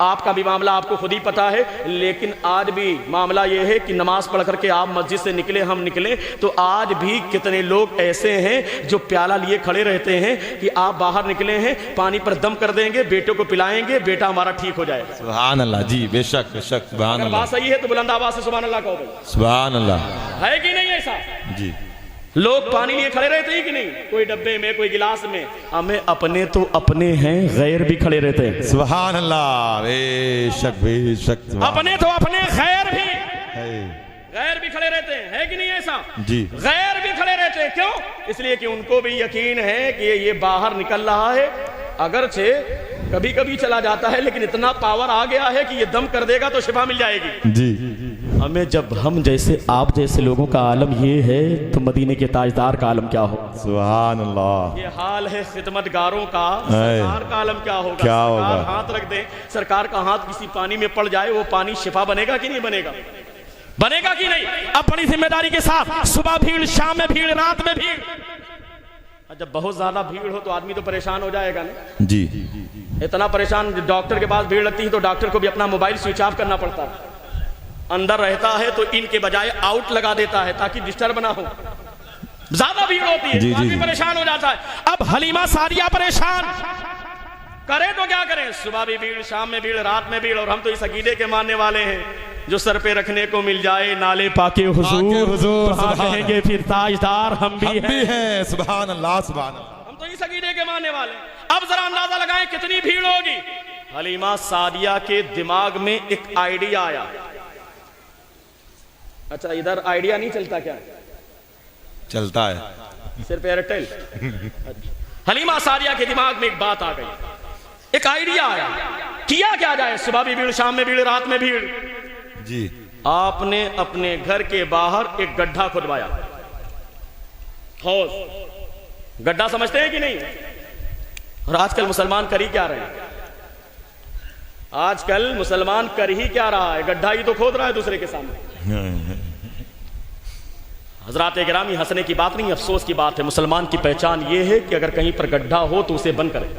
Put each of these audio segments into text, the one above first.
आपका भी मामला आपको खुद ही पता है, लेकिन आज भी मामला यह है कि नमाज पढ़ करके आप मस्जिद से निकले, हम निकले, तो आज भी कितने लोग ऐसे हैं जो प्याला लिए खड़े रहते हैं कि आप बाहर निकले हैं, पानी पर दम कर देंगे, बेटे को पिलाएंगे, बेटा हमारा ठीक हो जाए। सुभान अल्लाह जी, बेशक बेशक, सुभान अल्लाह। बात सही है तो बुलंद आवाज से सुभान अल्लाह कहो भाई। सुभान अल्लाह। है कि नहीं ऐसा? जी, लोग पानी लिए खड़े रहते हैं कि नहीं, कोई डब्बे में, कोई गिलास में। हमें अपने तो अपने हैं, गैर भी खड़े रहते हैं। सुभान अल्लाह, बेशक बेशक। अपने तो अपने, गैर भी खड़े रहते हैं, है कि नहीं ऐसा? जी, गैर भी खड़े रहते हैं। क्यों? इसलिए कि उनको भी यकीन है कि ये बाहर निकल रहा है, अगरचे कभी कभी चला जाता है, लेकिन इतना पावर आ गया है कि ये दम कर देगा तो शिफा मिल जाएगी। जी, हमें जब हम जैसे आप जैसे लोगों का आलम ये है, तो मदीने के ताजदार का आलम क्या हो? सुभान अल्लाह। ये हाल है खिदमतगारों का, सरकार का आलम क्या होगा? क्या सरकार होगा? हाथ रख दे, सरकार का हाथ किसी पानी में पड़ जाए, वो पानी शिफा बनेगा कि नहीं बनेगा? बनेगा कि नहीं? अब बड़ी जिम्मेदारी के साथ, सुबह भीड़, शाम में भीड़, रात में भीड़। जब बहुत ज्यादा भीड़ हो तो आदमी तो परेशान हो जाएगा ना। जी, इतना परेशान, डॉक्टर के पास भीड़ लगती है तो डॉक्टर को भी अपना मोबाइल स्विच ऑफ करना पड़ता है। अंदर रहता है तो इनके बजाय आउट लगा देता है ताकि डिस्टर्ब ना हो। ज्यादा भीड़ होती है तो आदमी परेशान हो जाता है। अब हलीमा सादिया परेशान, करे तो क्या करें? सुबह भी भीड़, शाम में भीड़, रात में भीड़। और हम तो इस अकीदे के मानने वाले हैं, जो सर पे रखने को मिल जाए नाले पाके हुजूर, तो हाँ कहेंगे फिर ताजदार हम भी हैं। सुभान अल्लाह, सुभान अल्लाह। हम तो इस अकीदे के मानने वाले। अब जरा अंदाजा लगाएं कितनी भीड़ होगी। हलीमा सादिया के दिमाग में एक आइडिया आया। अच्छा, इधर आइडिया नहीं चलता क्या? चलता है सिर्फ एयरटेल। हलीमा सादिया के दिमाग में एक बात आ गई, एक आइडिया आया। किया क्या जाए? सुबह भी भीड़, शाम में भीड़, रात में भीड़। जी, आपने अपने घर के बाहर एक गड्ढा खुदवाया। हौज, गड्ढा समझते हैं कि नहीं? और आजकल मुसलमान कर ही क्या रहे हैं? आजकल मुसलमान कर ही क्या रहा है? गड्ढा ही तो खोद रहा है दूसरे के सामने। हजरात गिरामी, हंसने की बात नहीं, अफसोस की बात है। मुसलमान की पहचान यह है कि अगर कहीं पर गड्ढा हो तो उसे बंद करे।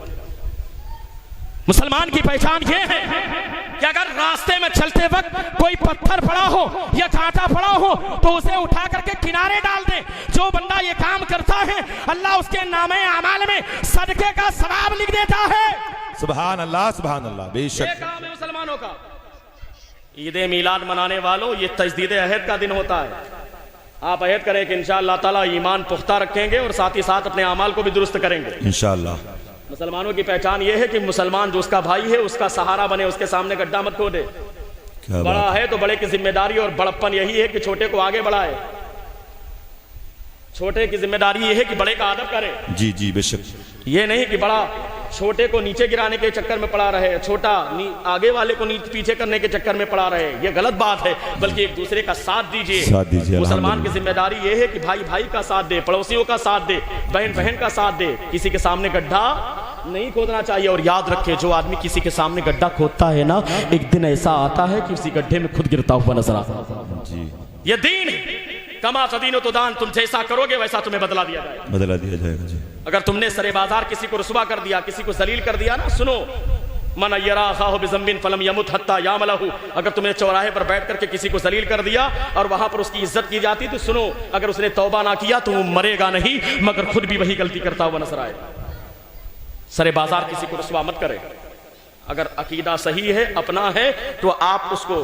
मुसलमान की पहचान यह है कि अगर रास्ते में चलते वक्त कोई पत्थर पड़ा हो या कांटा पड़ा हो तो उसे उठा करके किनारे डाल दे। जो बंदा ये काम करता है, अल्लाह उसके नामे अमाल में सदके का सवाब लिख देता है। सुभान अल्लाह, सुभान अल्लाह, बेशक। ये काम है मुसलमानों का। ईद मिलाद मनाने वालों, ये तजदीद अहद का दिन होता है। आप अहद करें कि इंशाअल्लाह ताला ईमान पुख्ता रखेंगे और साथ ही साथ अपने अमाल को भी दुरुस्त करेंगे इंशाअल्लाह। मुसलमानों की पहचान यह है कि मुसलमान जो उसका भाई है उसका सहारा बने, उसके सामने गड्ढा मत खोदे। बड़ा है तो बड़े की जिम्मेदारी और बड़प्पन यही है कि छोटे को आगे बढ़ाए। छोटे की जिम्मेदारी यह है कि बड़े का अदब करे। जी जी, बेशक। ये नहीं कि बड़ा छोटे को नीचे गिराने के चक्कर में पड़ा रहे, छोटा आगे वाले को पीछे करने के चक्कर में पड़ा रहे। ये गलत बात है, बल्कि एक दूसरे का साथ दीजिए। मुसलमान की जिम्मेदारी ये है कि भाई भाई का साथ दे, पड़ोसियों का साथ दे, बहन बहन का साथ दे। किसी के सामने गड्ढा नहीं खोदना चाहिए। और याद रखे, जो आदमी किसी के सामने गड्ढा खोदता है ना, एक दिन ऐसा आता है कि उसी गड्ढे में खुद गिरता हुआ नजर आता है। ये दीन कमा सदीनो तो दान, तुम जैसा करोगे वैसा तुम्हें बदला दिया जाएगा। जी। अगर तुमने सरे बाजार किसी को रुसवा कर दिया, किसी को जलील कर दिया ना, सुनो, मन यराखाहु बिज़म्बिन फलम यमुत हत्ता यामलहु। अगर तुमने चौराहे पर बैठ करके किसी को जलील कर दिया और वहां पर उसकी इज्जत की जाती, तो सुनो, अगर उसने तौबा ना किया तो वो मरेगा नहीं, मगर खुद भी वही गलती करता हुआ नजर आएगा। सरे बाजार किसी को रुसवा मत करे। अगर अकीदा सही है, अपना है, तो आप उसको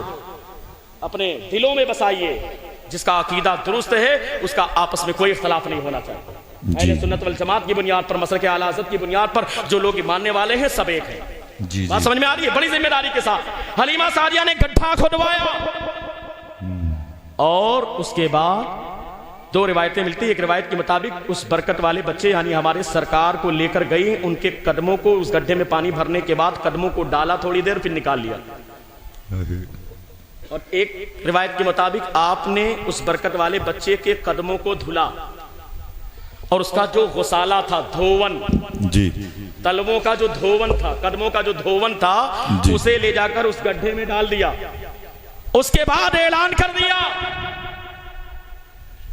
अपने दिलों में बसाइए। जिसका अकीदा दुरुस्त है उसका आपस में कोई इख्तलाफ नहीं होना चाहिए। अहले सुन्नत वल जमात की बुनियाद पर, मसलक आला हज़रत की बुनियाद पर जो लोग मानने वाले हैं सब एक है। बात समझ में आ रही है? बड़ी जिम्मेदारी के साथ हलीमा सादिया ने गड्ढा खुदवाया और उसके बाद दो रिवायतें मिलती है। एक रिवायत के मुताबिक उस बरकत वाले बच्चे यानी हमारे सरकार को लेकर गई, उनके कदमों को उस गड्ढे में पानी भरने के बाद कदमों को डाला थोड़ी देर, फिर निकाल लिया। और एक रिवायत के मुताबिक आपने उस बरकत वाले बच्चे के कदमों को धुला और उसका जो गुसाला था, धोवन, जी, तलवों का जो धोवन था, कदमों का जो धोवन था, उसे ले जाकर उस गड्ढे में डाल दिया। उसके बाद ऐलान कर दिया,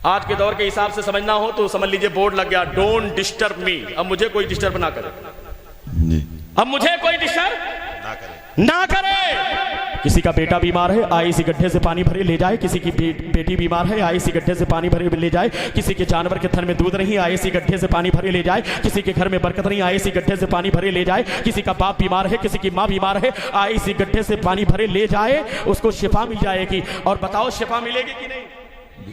आज के दौर के हिसाब से समझना हो तो समझ लीजिए बोर्ड लग गया, डोंट डिस्टर्ब मी। अब मुझे कोई डिस्टर्ब ना करे, अब मुझे कोई डिस्टर्ब ना करे। ना करे। किसी का बेटा बीमार है, आए इसी गड्ढे से पानी भरे ले जाए। किसी की बेटी बीमार है, आए इसी गड्ढे से पानी भरे ले जाए। किसी के जानवर के थन में दूध नहीं, आए इसी गड्ढे से पानी भरे ले जाए। किसी के घर में बरकत नहीं, आए इसी गड्ढे से पानी भरे ले जाए। किसी का बाप बीमार है, किसी की माँ बीमार है, आए इसी गड्ढे से पानी भरे ले जाए, उसको शिफा मिल जाएगी। और बताओ शिफा मिलेगी कि नहीं?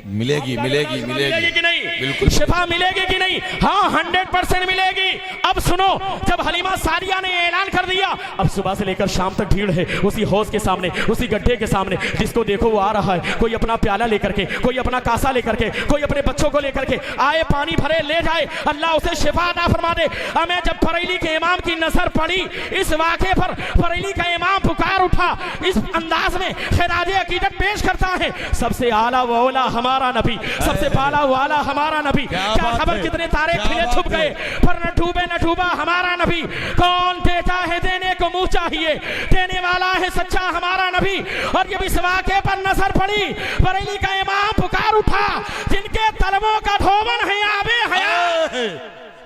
मिलेगी मिलेगी मिलेगी कि नहीं? बिल्कुल शिफा मिलेगी कि नहीं? हाँ 100% मिलेगी। अब सुनो, जब हलीमा सादिया ने ऐलान कर दिया, अब सुबह से लेकर शाम तक भीड़ है उसी हौज के सामने, उसी गड्ढे के सामने। जिसको देखो वो आ रहा है, कोई अपना प्याला लेकर के, कोई अपना कासा लेकर के, कोई अपने बच्चों को लेकर के आए, पानी भरे ले जाए। अल्लाह उसे शिफा अता फरमा दे। हमें जब बरेली के इमाम की नजर पड़ी इस वाक़े पर, बरेली का इमाम पुकार उठा, इस अंदाज में खिराज अकीदत पेश करता है, सबसे आला व औला हमारा नबी, सबसे बाला वाला हमारा नबी। क्या खबर कितने तारे खिले छुप गए, पर न डूबे न डूबा हमारा नबी। कौन देता है देने को मुंह चाहिए, देने वाला है सच्चा हमारा नबी। और ये भी इस वाक़े पर नजर पड़ी, बरेली का इमाम पुकार उठा, जिनके तलबों का धोवन है आबे हयात।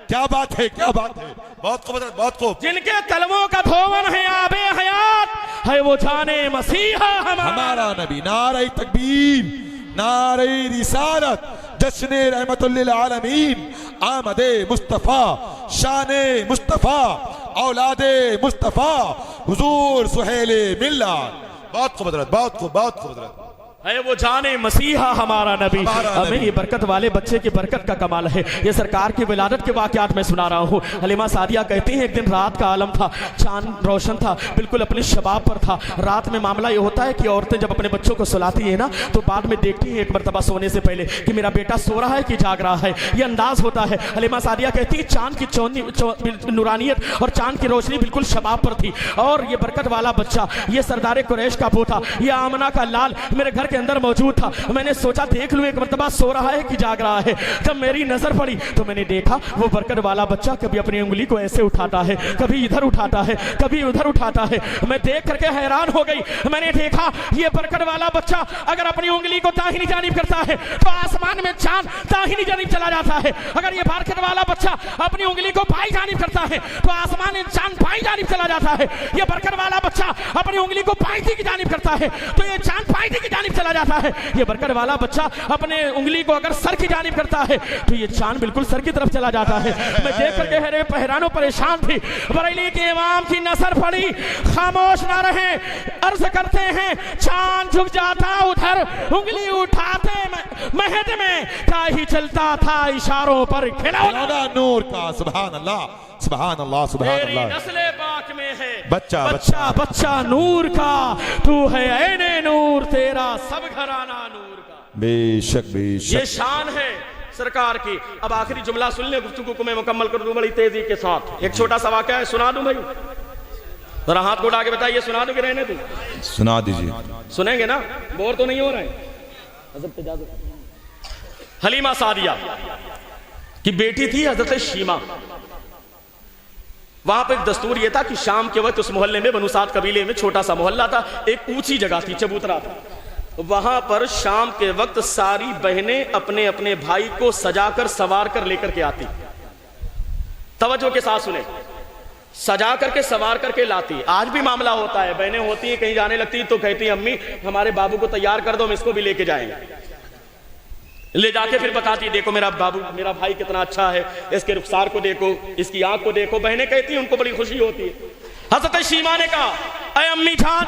क्या बात है, क्या बात है, बहुत खूब बहुत खूब। जिनके तलबों का धोवन है आबे हयात, है वो जाने मसीहा हमारा नबी। नारे तकबीर, नारे रिसालत, जश्न रहमतुल लिल आलमीन, आमदे मुस्तफा, शाने मुस्तफा, औलादे मुस्तफा, हुजूर सुहेले मिल्लत। बहुत खूब बहुत खूब बहुत खूब। है वो जाने मसीहा हमारा नबी। हमें ये बरकत वाले बच्चे की बरकत का कमाल है। ये सरकार की विलादत के वाक़यात में सुना रहा हूँ। हलीमा सादिया कहती हैं, एक दिन रात का आलम था, चांद रोशन था, बिल्कुल अपने शबाब पर था। रात में मामला ये होता है कि औरतें जब अपने बच्चों को सुलाती है ना, तो बाद में देखती हैं एक मरतबा सोने से पहले कि मेरा बेटा सो रहा है कि जाग रहा है, ये अंदाज होता है। हलीमा सादिया कहती है, चांद की नूरानियत और चांद की रोशनी बिल्कुल शबाब पर थी। और ये बरकत वाला बच्चा, ये सरदार कुरैश का पोता, ये आमना का लाल मेरे घर के अंदर मौजूद था। मैंने सोचा देख लूं एक मर्तबा सो रहा है कि जाग रहा है। जब मेरी नजर पड़ी तो मैंने देखा वो बरकत वाला बच्चा कभी अपनी उंगली को ऐसे उठाता है, कभी इधर उठाता है, कभी उधर उठाता है। मैं देख करके हैरान हो गई। मैंने देखा ये बरकत वाला बच्चा अगर अपनी उंगली को दाहिनी जानिब करता है तो आसमान में चांद दाहिनी जानिब चला जाता है। अगर ये बरकत वाला बच्चा अपनी उंगली को बाई जानिब करता है तो आसमान में चांद बाई जानिब चला जाता है। ये बरकत वाला बच्चा अपनी उंगली को पाइती की जानिब करता है तो ये चांद पाइती की जानिब चला जाता है। ये बरकत वाला बच्चा अपने उंगली को अगर सर की जानिब करता है तो ये चांद बिल्कुल सर की तरफ चला जाता है। मैं देख करके हैरान परेशान थी। बरेली के इमाम की नजर पड़ी, खामोश ना रहे, अर्ज करते हैं, चांद झुक जाता उधर, उंगली उठाते महद में क्या ही चलता था इशारों पर खिलौना नूर का। सुभान अल्लाह सुभान अल्लाह सुभान अल्लाह। नस्ले पाक में है बच्चा बच्चा बच्चा नूर का, तू है ऐने नूर, तेरा सब घराना नूर का। बेशक बेशक, ये शान है सरकार की। अब आखिरी जुमला सुन ले, गुफ्तगू को मैं मुकम्मल कर दूं बड़ी तेजी के साथ। एक छोटा सा वाक़या है, सुना दूं भाई? जरा हाथ को उठा के बताइए, सुना दूं कि रहने दूं? सुना दीजिए। सुनेंगे ना? बोर तो नहीं हो रहे? हलीमा सादिया की बेटी थी हजरत शीमा। वहां पर एक दस्तूर यह था कि शाम के वक्त उस मोहल्ले में, बनु साद कबीले में छोटा सा मोहल्ला था, एक ऊंची जगह थी, चबूतरा था। वहां पर शाम के वक्त सारी बहनें अपने अपने भाई को सजाकर सवार कर लेकर के आती। तवज्जो के साथ सुने, सजा करके सवार करके लाती। आज भी मामला होता है, बहनें होती हैं कहीं जाने लगती तो कहती हैं, अम्मी हमारे बाबू को तैयार कर दो, हम इसको भी लेके जाएंगे। ले जाके फिर बताती, देखो मेरा बाबू, मेरा भाई कितना अच्छा है, इसके रुखसार को देखो, इसकी आंख को देखो। बहनें कहती हैं, उनको बड़ी खुशी होती है। हज़रत शीमा ने कहा, अय अम्मी जान,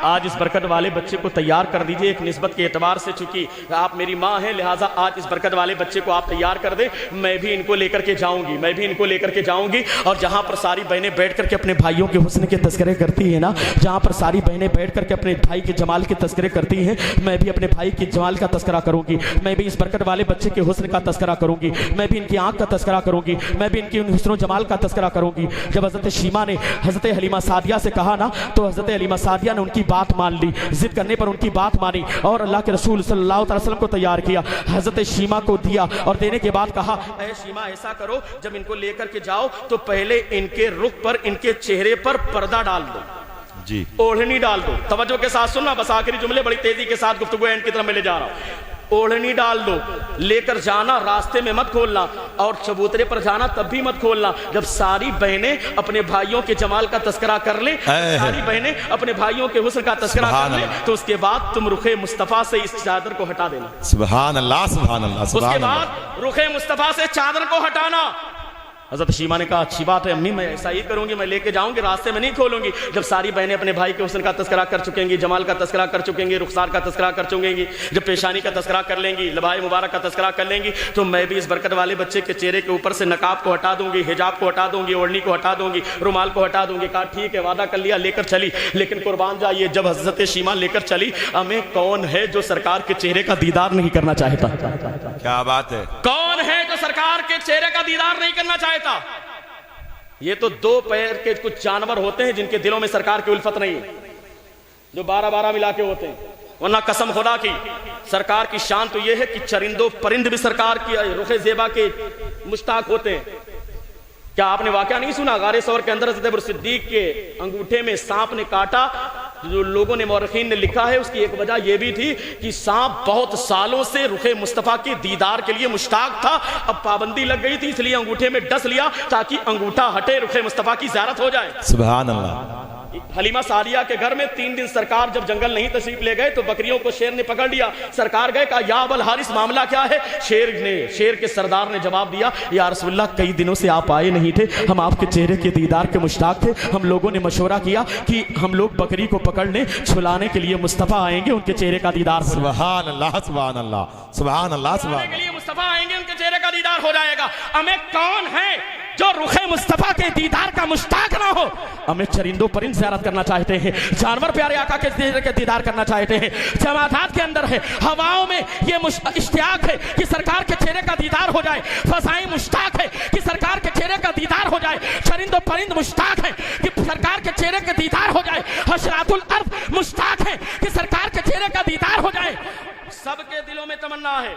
आज इस बरकत वाले बच्चे को तैयार कर दीजिए। एक निस्बत के एतबार से, चूंकि आप मेरी माँ हैं, लिहाजा आज इस बरकत वाले बच्चे को आप तैयार कर दे। मैं भी इनको लेकर के जाऊंगी, मैं भी इनको लेकर के जाऊंगी। और जहां पर सारी बहनें बैठ करके अपने भाइयों के हुस्न के तस्करे करती है ना, जहां पर सारी बहनें बैठ करके अपने भाई के जमाल के तस्करे करती हैं, मैं भी अपने भाई के जमाल का तस्करा करूंगी। मैं भी इस बरकत वाले बच्चे के हुस्न का तस्करा करूंगी। मैं भी इनकी आंख का तस्करा करूंगी। मैं भी इनकी हुस्न जमाल का तस्करा करूंगी। जब हजरत शीमा ने हजरत हलीमा सादिया से कहा ना, तो हजरत हलीमा सादिया ने उनकी बात मान ली। जिद करने पर उनकी बात मानी और अल्लाह के रसूल सल्लल्लाहु अलैहि वसल्लम को तैयार किया। हजरत शीमा को दिया और देने के बाद कहा, ऐ शीमा ऐसा करो, जब इनको लेकर के जाओ तो पहले इनके रुख पर, इनके चेहरे पर पर्दा डाल दो जी, ओढ़नी डाल दो। तवज्जो के साथ सुनना, बस आखिरी जुमले बड़ी तेजी के साथ गुफ्तगू एंड की तरफ मैं ले जा रहा हूं। ओढ़नी डाल दो, लेकर जाना, रास्ते में मत खोलना, और चबूतरे पर जाना तब भी मत खोलना। जब सारी बहनें अपने भाइयों के जमाल का तस्करा कर ले, सारी बहनें अपने भाइयों के हुस्न का तस्करा कर ले, तो उसके बाद तुम रुखे मुस्तफा से इस चादर को हटा देना। सुभान अल्लाह, सुभान अल्लाह, सुभान उसके अल्लाह। बाद रुखे मुस्तफा से चादर को हटाना। हजरत शीमा ने कहा अच्छी बात है अम्मी, मैं ऐसा ही करूंगी, मैं लेके जाऊंगी, रास्ते में नहीं खोलूंगी। जब सारी बहनें अपने भाई के हुस्न का तस्करा कर चुकेंगी, जमाल का तस्करा कर चुकेंगी, रुखसार का तस्करा कर चुकेंगी, जब पेशानी का तस्करा कर लेंगी, लबाए मुबारक का तस्करा कर लेंगी, तो मैं भी इस बरकत वाले बच्चे के चेहरे के ऊपर से नकाब को हटा दूंगी, हिजाब को हटा दूंगी, ओढ़नी को हटा दूंगी, रुमाल को हटा दूंगी। कहा ठीक है, वादा कर लिया, लेकर चली। लेकिन कुर्बान जाइए, जब हजरत शीमा लेकर चली, हमें कौन है जो सरकार के चेहरे का दीदार नहीं करना चाहता? क्या बात है। कौन है जो सरकार के चेहरे का दीदार नहीं करना चाहता? ये तो दो पैर के कुछ जानवर होते हैं जिनके दिलों में सरकार की उल्फत नहीं है, जो 12-12 मिला के होते हैं। वरना कसम खुदा की, सरकार की शान तो यह है कि चरिंदो परिंद भी सरकार की रुखे ज़ेबा के मुश्ताक होते हैं। क्या आपने वाकया नहीं सुना? गारे सौर के अंदर हज़रत अबू सिद्दीक के अंगूठे में सांप ने काटा। जो लोगों ने, मौरखीन ने लिखा है, उसकी एक वजह यह भी थी कि सांप बहुत सालों से रुखे मुस्तफा के दीदार के लिए मुश्ताक था। अब पाबंदी लग गई थी, इसलिए अंगूठे में डस लिया ताकि अंगूठा हटे, रुखे मुस्तफा की ज़ियारत हो जाए। सुभान अल्लाह। हलीमा सादिया के घर में 3 दिन सरकार जब जंगल नहीं तशरीफ ले गए तो बकरियों को शेर ने पकड़ लिया। सरकार गए, कहा या अबल हारिस मामला क्या है? शेर के सरदार ने जवाब दिया, या रसूलल्लाह कई दिनों से आप आए नहीं थे, हम आपके चेहरे के दीदार के मुश्ताक थे। हम लोगों ने मशवरा किया कि हम लोग बकरी को पकड़ने छुलाने के लिए मुस्तफा आएंगे, उनके चेहरे का दीदार हो। सुभान अल्लाह, सुभान अल्लाह, सुभान अल्लाह, सुभान के लिए मुस्तफा आएंगे, उनके चेहरे का दीदार हो जाएगा। हमें कौन है जो रुखे मुस्तफा के दीदार का मुश्ताक ना हो? हमें चरिंदों परिंद ज़ियारत करना चाहते हैं, जानवर प्यारे आका के चेहरे के दीदार करना चाहते हैं। जमादात के अंदर है, हवाओं में ये इश्तियाक है कि सरकार के चेहरे का दीदार हो जाए। फसाई मुश्ताक है कि सरकार के चेहरे का दीदार हो जाए। चरिंदों परिंद मुश्ताक है कि सरकार के चेहरे का दीदार हो जाए। हशरातुल अर्द मुश्ताक है कि सरकार के चेहरे का दीदार हो जाए। सबके दिलों में तमन्ना है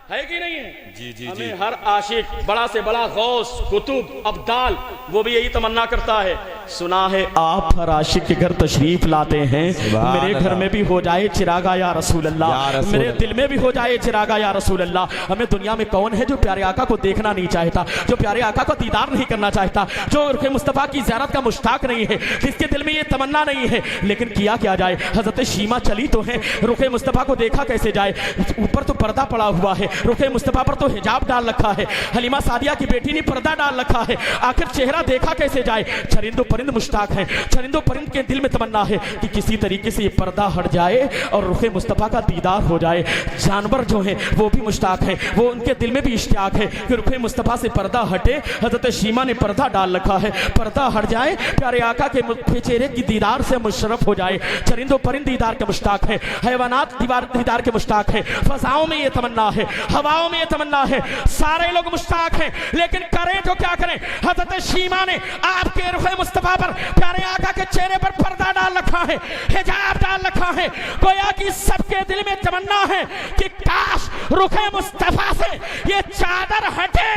कि नहीं है? जी जी हमें जी। हर आशिक, बड़ा से बड़ा गौस, कुतुब, अब्दाल, वो भी यही तमन्ना करता है। सुना है आप हर आशिक के घर तशरीफ लाते हैं, मेरे घर में भी हो जाए चिरागा या रसूल अल्लाह, मेरे दिल में भी हो जाए चिरागा या रसूल अल्लाह। हमें दुनिया में कौन है जो प्यारे आका को देखना नहीं चाहता, जो प्यारे आका को दीदार नहीं करना चाहता, जो रुखे मुस्तफा की ज़ियारत का मुश्ताक नहीं है, जिसके दिल में ये तमन्ना नहीं है? लेकिन किया क्या जाए? हजरत शीमा चली तो है, रुखे मुस्तफा को देखा कैसे जाए? ऊपर तो पर्दा पड़ा हुआ है, रुखे मुस्तफा पर तो हिजाब डाल रखा है, हलीमा सादिया की बेटी ने पर्दा डाल रखा है, आखिर चेहरा देखा कैसे जाए? चरिंदो परिंद मुश्ताक है, चरिंदो परिंद के दिल में तमन्ना है कि किसी तरीके से ये पर्दा हट जाए और रुखे मुस्तफा का दीदार हो जाए। जानवर जो है वो भी मुश्ताक है, वो उनके दिल में भी इश्तियाक है कि रुखे मुस्तफा से पर्दा हटे। हजरत शीमा ने पर्दा डाल रखा है, पर्दा हट जाए, प्यारे आका के चेहरे की दीदार से मुशर्रफ हो जाए। चरिंदो परिंद दीदार के मुश्ताक है, हैवानात दीदार के मुश्ताक है, फसाओं में ये तमन्ना है, हवाओं में ये तमन्ना है, सारे लोग मुश्ताक हैं। लेकिन करें तो क्या करें? हजरत शीमा ने आपके रुखे मुस्तफा पर, प्यारे आका के चेहरे पर पर्दा डाल रखा है, हिजाब डाल रखा है। गोया कि सबके दिल में तमन्ना है कि काश रुखे मुस्तफा से ये चादर हटे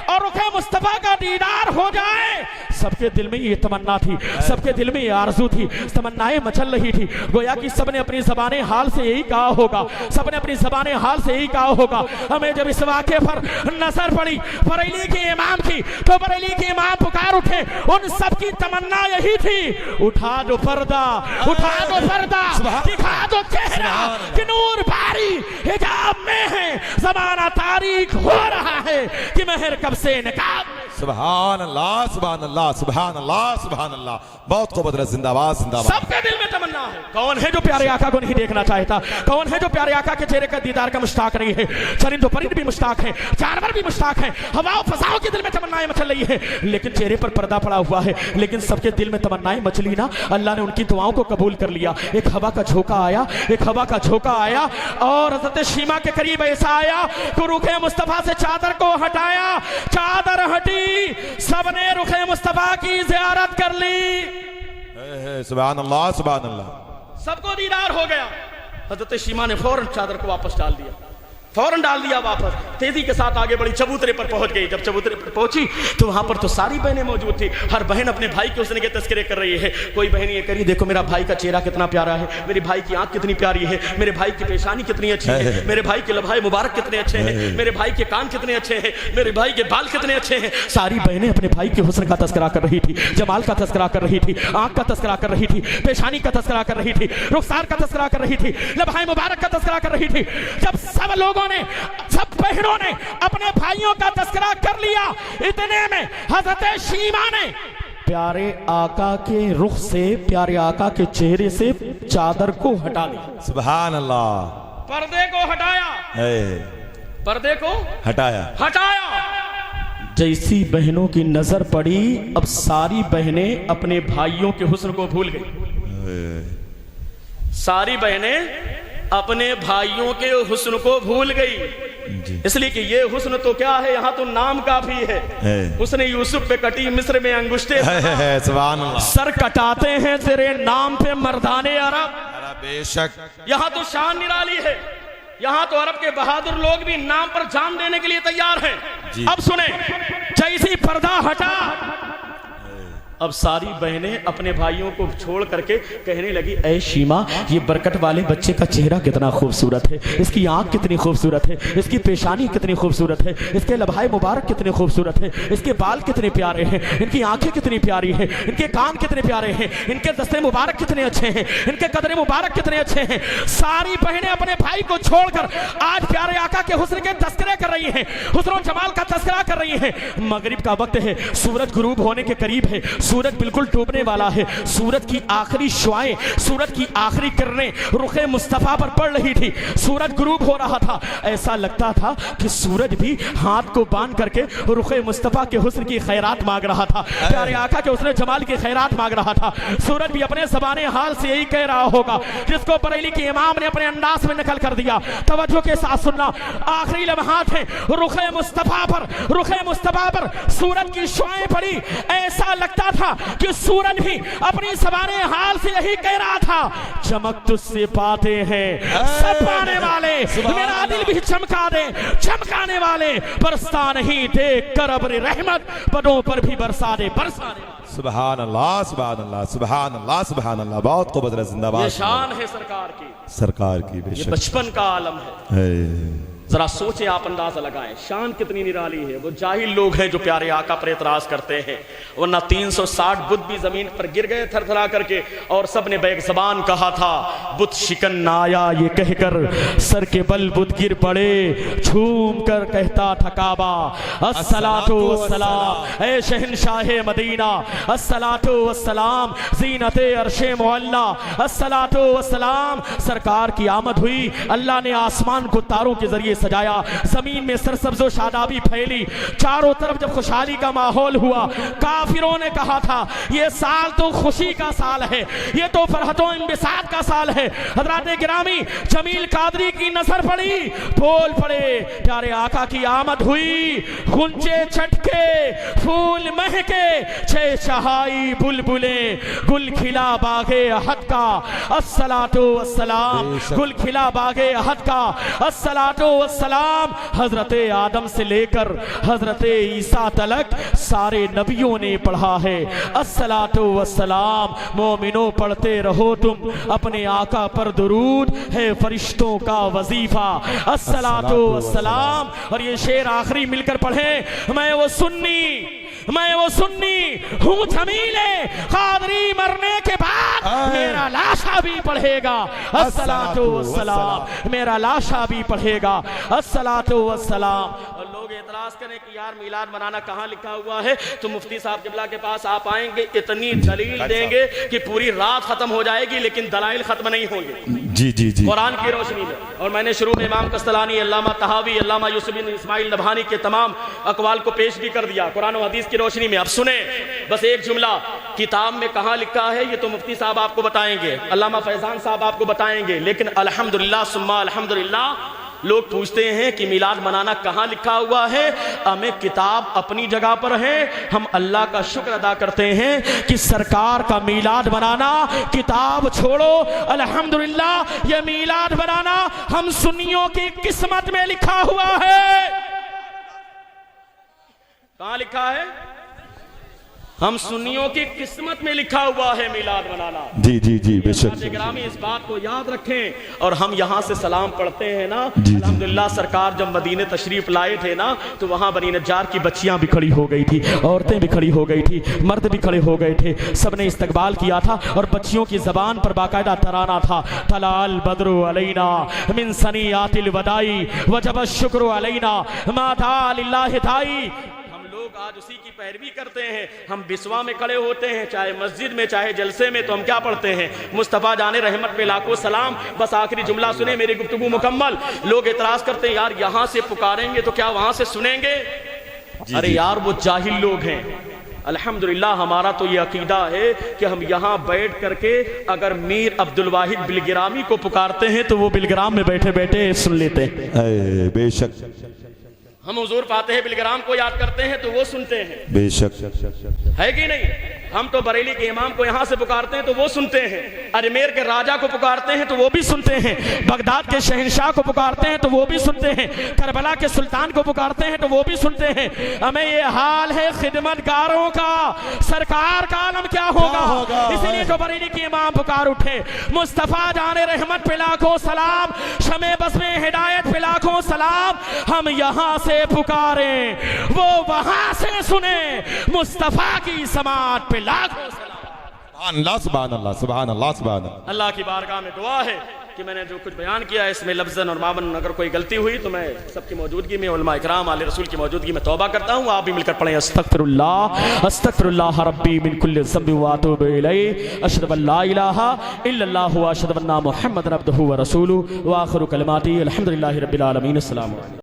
और रुखे मुस्तफा का दीदार हो जाए। सबके दिल में ये तमन्ना थी, सबके दिल में ये आरज़ू थी, तमन्नाएं मचल रही थी। गोया कि सबने अपनी ज़बाने हाल से यही कहा होगा, सबने अपनी ज़बाने हाल से यही कहा होगा। हमें जब इस वाक़े पर नजर पड़ी बरेली के इमाम की, तो बरेली के इमाम पुकार उठे, उन सब की तमन्ना यही थी, उठा दो पर्दा, उठा दो पर्दा, दिखा दो चेहरा कि नूर बारी हिजाब में है, ज़माना तारीख हो रहा है कि महर कब से नकाब। सुभान अल्लाह, सुभान अल्लाह, सुभान अल्लाह, सुभान अल्लाह। बहुत खूब हज़रत, जिंदाबाद जिंदाबाद। सबके दिल में तमन्ना है। कौन है जो प्यारे आका को नहीं देखना चाहता? कौन है जो प्यारे आका के चेहरे का दीदार का मुश्ताक नहीं है? चरिंदो परिंद भी मुश्ताक है, जानवर भी मुश्ताक है, हवाओं फसाओं के दिल में तमन्नाएं मचल रही है, लेकिन चेहरे पर पर्दा पड़ा हुआ है। लेकिन सबके दिल में तमन्नाएं मचली ना, अल्लाह ने उनकी दुआओं को कबूल कर लिया। एक हवा का झोंका आया, एक हवा का झोंका आया और हज़रत शीमा के करीब ऐसा आया तो रुखे मुस्तफा से चादर को हटाया, चादर हटी, सबने रुखे मुस्तफा की ज़ियारत कर ली। सुभान अल्लाह, सुभान अल्लाह। सबको दीदार हो गया। हजरत शीमा ने फौरन चादर को वापस डाल दिया। फौरन डाल दिया वापस, तेजी के साथ आगे बढ़ी, चबूतरे पर पहुंच गई। जब चबूतरे पर पहुंची तो वहां पर तो सारी बहनें मौजूद थी। हर बहन अपने भाई के हुस्न के तस्करे कर रही है। कोई बहन ये करी, देखो मेरा भाई का चेहरा कितना प्यारा है, मेरे भाई की आंख कितनी प्यारी है, मेरे भाई की पेशानी कितनी अच्छी है, मेरे भाई के लभाए मुबारक कितने अच्छे हैं, मेरे भाई के कान कितने अच्छे हैं, मेरे भाई के बाल कितने अच्छे हैं। सारी बहनें अपने भाई के हुस्न का तस्करा कर रही थी, जमाल का तस्करा कर रही थी, आंख का तस्करा कर रही थी, पेशानी का तस्करा कर रही थी, रुखसार का तस्करा कर रही थी, लभाए मुबारक का तस्करा कर रही थी। जब सब लोगों ने, सब बहनों ने अपने भाइयों का तस्करा कर लिया, इतने में हजरत शीमा ने प्यारे आका के रुख से, प्यारे आका के चेहरे से चादर को हटा दिया। सुभान अल्लाह। पर्दे को हटाया, पर्दे को हटाया। जैसी बहनों की नजर पड़ी, अब सारी बहनें अपने भाइयों के हुस्न को भूल गई। सारी बहनें अपने भाइयों के हुस्न को भूल गई, इसलिए कि ये हुस्न तो क्या है, यहाँ तो नाम काफी है। उसने यूसुफ पे कटी मिस्र में अंगुष्ठे, सर कटाते हैं तेरे नाम पे मर्दाने अरब। बेशक यहाँ तो शान निराली है, यहाँ तो अरब के बहादुर लोग भी नाम पर जान देने के लिए तैयार हैं। अब सुने, जैसी पर्दा हटा, अब सारी बहनें अपने भाइयों को छोड़ करके कहने लगी, ऐ शीमा, ये बरकत वाले बच्चे का चेहरा कितना खूबसूरत है, इसकी आंख कितनी खूबसूरत है, इसकी पेशानी कितनी खूबसूरत है, इसके लभाए मुबारक कितने खूबसूरत है, इसके बाल कितने प्यारे हैं, इनकी आंखें कितनी प्यारी हैं, इनके कान कितने प्यारे हैं, इनके दस्ते मुबारक कितने अच्छे हैं, इनके कदरे मुबारक कितने अच्छे हैं। सारी बहनें अपने भाई को छोड़कर आज प्यारे आका के हुस्न के तस्करे कर रही हैं, हुस्न जमाल का तस्करा कर रही हैं। मगरिब का वक्त है, सूरज गुरूब होने के करीब है, सूरज बिल्कुल डूबने वाला है। सूरज की आखिरी शुआएं, सूरज की आखिरी किरणें रुखे मुस्तफा पर पड़ रही थी। सूरज गुरूब हो रहा था, ऐसा लगता था कि सूरज भी हाथ को बांध करके रुखे मुस्तफा के हुस्न की खैरात मांग रहा था, प्यारे आका के हुस्न जमाल की खैरात मांग रहा था। सूरज भी अपने ज़बाने हाल से यही कह रहा होगा, जिसको बरेली के इमाम ने अपने अंदाज में नकल कर दिया। तवज्जो के साथ सुनना, आखिरी लम्हात है, रुखे मुस्तफा पर सूरज की शुआएं पड़ी। ऐसा लगता था कि सूरज भी अपनी ज़बाने हाल से यही कह रहा था, चमक तुझसे पाते हैं सब पाने वाले, मेरा दिल भी चमका दे, चमकाने वाले, बरसता नहीं देख कर अब्र रहमत, पदों पर भी बरसा दे, बरसा दे। सुभान अल्लाह, सुभान अल्लाह, सुभान अल्लाह, सुभान अल्लाह। बहुत खूब, जिंदाबाद। ये शान है सरकार की, सरकार की। ये बचपन का आलम है। जरा सोचे, आप अंदाजा लगाएं शान कितनी निराली है। वो जाहिल लोग हैं जो प्यारे आका पर एतराज करते हैं, वरना 360 बुत भी जमीन पर गिर गए थरथरा करके, और सब ने बैग जबान कहा था, बुत शिकन आया ये कहकर, सर के बल बुत गिर पड़े, झूम कर कहता था काबा, अस्सलातु वस्सलाम ऐ शहंशाह मदीना, अस्सलातु वस्सलाम ज़ीनते अर्शे मुअल्ला, अस्सलातु वस्सलाम। सरकार की आमद हुई, अल्लाह ने आसमान को तारों के जरिए सजाया, जमीन में सरसब्ज़ो शादाबी फैली, चारों तरफ जब खुशहाली का माहौल हुआ, काफिरों ने कहा था ये साल तो खुशी का साल है, ये तो फरहतों इंबिसात का साल है। हज़रात गिरामी जमील कादरी की नजर पड़ी, बोल पड़े, प्यारे आका की आमद हुई, गुंजे छटके, फूल महके, छे शहाई बुलबुले, गुल खिला बागे अहद का, अस्सलातु वस्सलाम, गुल खिला बागे अहद का, अस्सलातु वस्सलाम। हजरते आदम से लेकर हजरते ईसा तलक सारे नबियों ने पढ़ा है, अस्सलातु वस्सलाम। मोमिनो पढ़ते रहो तुम अपने आका पर दुरूद, है फरिश्तों का वजीफा, अस्सलातु वस्सलाम। और ये शेर आखिरी मिलकर पढ़े, मैं वो सुन्नी हूँ जमीले कादरी, मरने के बाद मेरा लाशा भी पढ़ेगा अस्सलातु वस्सलाम, मेरा लाशा भी पढ़ेगा अस्सलातु वस्सलाम। और लोग एतराज करें कि यार मिलाद मनाना कहाँ लिखा हुआ है, तो मुफ्ती साहब किबला के पास आप आएंगे, इतनी दलील देंगे कि पूरी रात खत्म हो जाएगी, लेकिन दलाइल खत्म नहीं होंगे। जी जी जी, कुरान की रोशनी में। और मैंने शुरू में इमाम कस्तलानी, अल्लामा तहावी, अल्लामा यूसुफ बिन इस्माइल नबहानी के तमाम अकवाल को पेश भी कर दिया कुरान और हदीस की रोशनी में। अब सुने बस एक जुमला, किताब में कहाँ लिखा है ये तो मुफ्ती साहब आपको बताएंगे, अल्लामा फैजान साहब आपको बताएंगे, लेकिन अल्हम्दुलिल्लाह सुम्मा अल्हम्दुलिल्लाह लोग पूछते हैं कि मिलाद मनाना कहाँ लिखा हुआ है। हमें किताब अपनी जगह पर है, हम अल्लाह का शुक्र अदा करते हैं कि सरकार का मिलाद मनाना किताब छोड़ो, अल्हम्दुलिल्लाह ये मिलाद मनाना हम सुन्नियों की किस्मत में लिखा हुआ है। कहाँ लिखा है? हम सुन्नियों की किस्मत में लिखा हुआ है मिलाद मनाना। जी जी जी बेशक ग्रामी इस बात को याद रखें। और हम यहाँ से सलाम पढ़ते हैं ना, अल्हम्दुलिल्लाह सरकार जब मदीने तशरीफ लाए थे ना, तो वहाँ बनी नज्जार की बच्चियाँ भी खड़ी हो गई थी, औरतें भी खड़ी हो गई थी, मर्द भी खड़े हो गए थे, सबने इस्तकबाल किया था। और बच्चियों की जबान पर बाकायदा तराना था, तलाल बद्रु अलैना मिन सनियातिल वदाई वजब शुक्र अलैना माता लिल्लाहि ताई। आज उसी की पैरवी करते हैं। हम बिस्वा में खड़े होते हैं, चाहे मस्जिद में चाहे जलसे में, तो हम क्या पढ़ते हैं? मुस्तफ़ा जाने रहमत पे लाखों सलाम। बस आखिरी जुमला सुने, मेरी गुफ्तगू मुकम्मल। लोग एतराज करते हैं यार यहाँ से पुकारेंगे तो क्या वहां से सुनेंगे? अरे यार वो जाहिल लोग हैं। अल्हम्दुलिल्लाह हमारा तो ये अकीदा है कि हम यहाँ बैठ करके अगर मीर अब्दुल वाहिद बिलगिरामी को पुकारते हैं तो वो बिलग्राम में बैठे बैठे सुन लेते हैं। बेशक हम हुजूर फातिह बिलग्राम को याद करते हैं तो वो सुनते हैं। बेशक है कि नहीं? हम तो बरेली के इमाम को यहाँ से पुकारते हैं तो वो सुनते हैं, अजमेर के राजा को पुकारते हैं तो वो भी सुनते हैं, बगदाद के शहंशाह को पुकारते हैं तो वो भी सुनते हैं, करबला के सुल्तान को पुकारते हैं तो वो भी सुनते हैं। हमें ये हाल है खिदमतगारों का, सरकार का आलम क्या होगा? इसलिए तो बरेली के इमाम पुकार उठे, मुस्तफ़ा जाने रहमत पे लाखों सलाम, शमे बस में हिदायत पे लाखों सलाम। हम यहाँ से पुकारें, वो वहां से सुने, मुस्तफ़ा की समात पे लाखों सलाम। सुभान अल्लाह सुभान अल्लाह सुभान अल्लाह। अल्लाह की बारगाह में दुआ है कि मैंने जो कुछ बयान किया है इसमें लफ्ज़न और मामन अगर कोई गलती हुई तो मैं सबकी मौजूदगी में, उलमा इकराम आले रसूल की मौजूदगी में तौबा करता हूँ। आप भी मिलकर पढ़ें अस्तगफिरुल्लाह अस्तगफिरुल्लाह रब्बी मिन कुल्लि ज़ंबि व अतूबु इलैहि अशहदु अल्ला इलाहा इल्लल्लाह व अशहदु अन्ना मुहम्मदन अब्दुहु व रसूलुहु व आखिरु कलिमाती अल्हम्दुलिल्लाहि रब्बिल आलमीन। अस्सलामु अलैकुम।